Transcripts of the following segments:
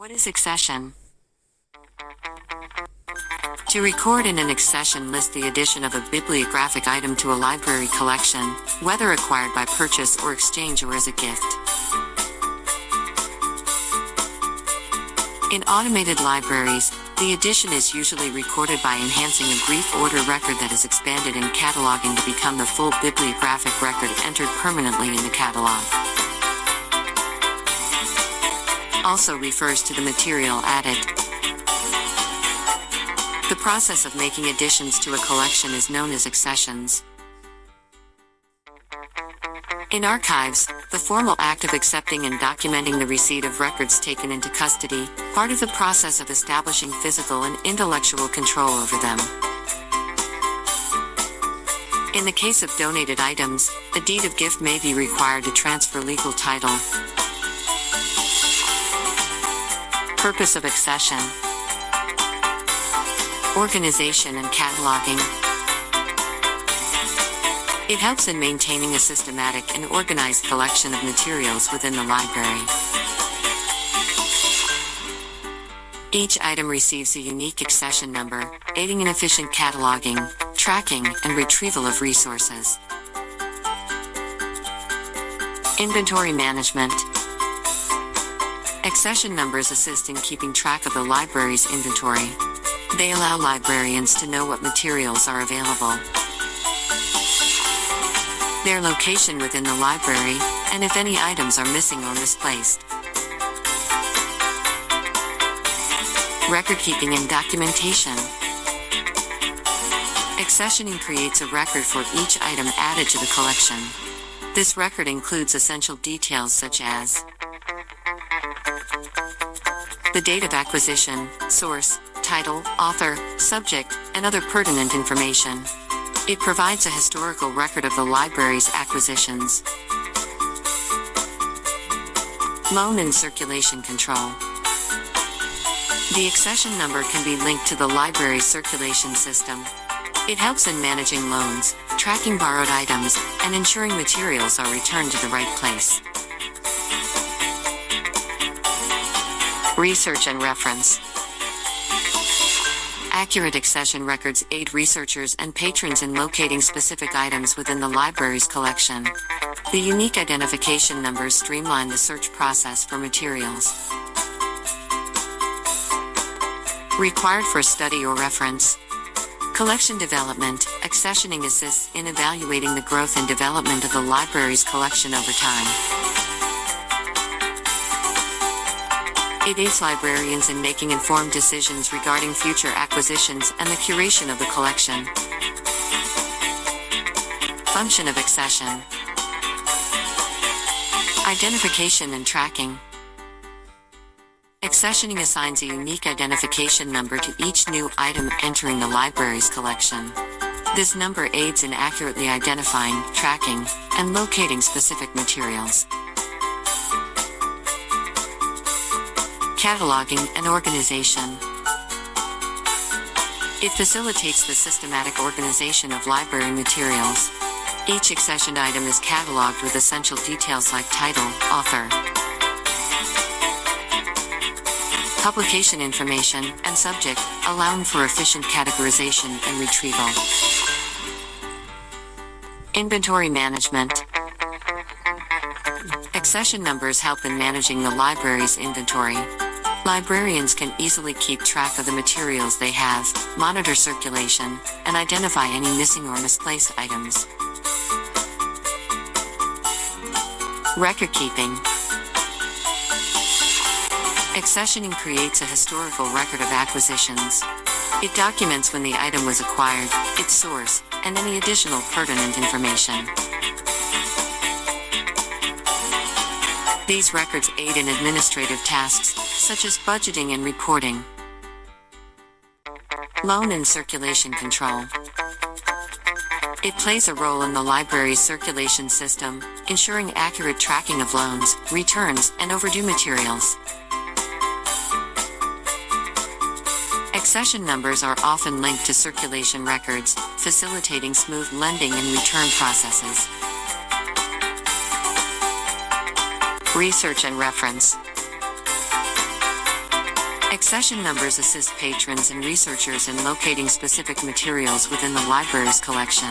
What is accession? To record in an accession list the addition of a bibliographic item to a library collection, whether acquired by purchase or exchange or as a gift. In automated libraries, the addition is usually recorded by enhancing a brief order record that is expanded in cataloging to become the full bibliographic record entered permanently in the catalog. Also refers to the material added. The process of making additions to a collection is known as accessions. In archives, the formal act of accepting and documenting the receipt of records taken into custody, part of the process of establishing physical and intellectual control over them. In the case of donated items, a deed of gift may be required to transfer legal title. Purpose of accession: organization and cataloging. It helps in maintaining a systematic and organized collection of materials within the library. Each item receives a unique accession number, aiding in efficient cataloging, tracking, and retrieval of resources. Inventory management. Accession numbers assist in keeping track of the library's inventory. They allow librarians to know what materials are available, their location within the library, and if any items are missing or misplaced. Record keeping and documentation. Accessioning creates a record for each item added to the collection. This record includes essential details such as the date of acquisition, source, title, author, subject, and other pertinent information. It provides a historical record of the library's acquisitions. Loan and circulation control. The accession number can be linked to the library's circulation system. It helps in managing loans, tracking borrowed items, and ensuring materials are returned to the right place. Research and reference. Accurate accession records aid researchers and patrons in locating specific items within the library's collection. The unique identification numbers streamline the search process for materials. Required for study or reference. Collection development. Accessioning assists in evaluating the growth and development of the library's collection over time. It aids librarians in making informed decisions regarding future acquisitions and the curation of the collection. Function of accession. Identification and tracking. Accessioning assigns a unique identification number to each new item entering the library's collection. This number aids in accurately identifying, tracking, and locating specific materials. Cataloging and organization. It facilitates the systematic organization of library materials. Each accessioned item is cataloged with essential details like title, author, publication information, and subject, allowing for efficient categorization and retrieval. Inventory management. Accession numbers help in managing the library's inventory. Librarians can easily keep track of the materials they have, monitor circulation, and identify any missing or misplaced items. Record keeping. Accessioning creates a historical record of acquisitions. It documents when the item was acquired, its source, and any additional pertinent information. These records aid in administrative tasks, such as budgeting and reporting. Loan and circulation control. It plays a role in the library's circulation system, ensuring accurate tracking of loans, returns, and overdue materials. Accession numbers are often linked to circulation records, facilitating smooth lending and return processes. Research and reference. Accession numbers assist patrons and researchers in locating specific materials within the library's collection.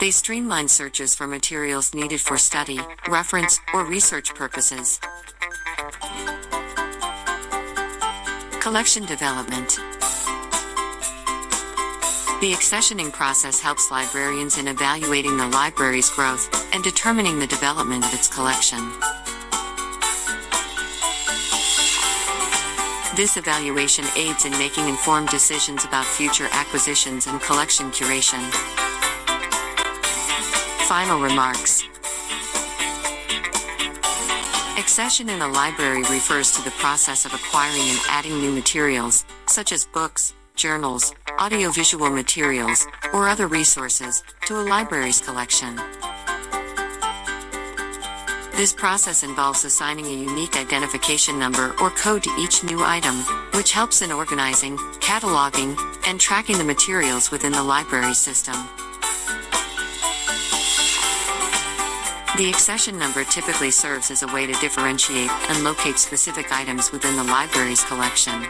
They streamline searches for materials needed for study, reference, or research purposes. Collection development. The accessioning process helps librarians in evaluating the library's growth and determining the development of its collection. This evaluation aids in making informed decisions about future acquisitions and collection curation. Final remarks. Accession in a library refers to the process of acquiring and adding new materials, such as books, journals, audiovisual materials, or other resources, to a library's collection. This process involves assigning a unique identification number or code to each new item, which helps in organizing, cataloging, and tracking the materials within the library system. The accession number typically serves as a way to differentiate and locate specific items within the library's collection.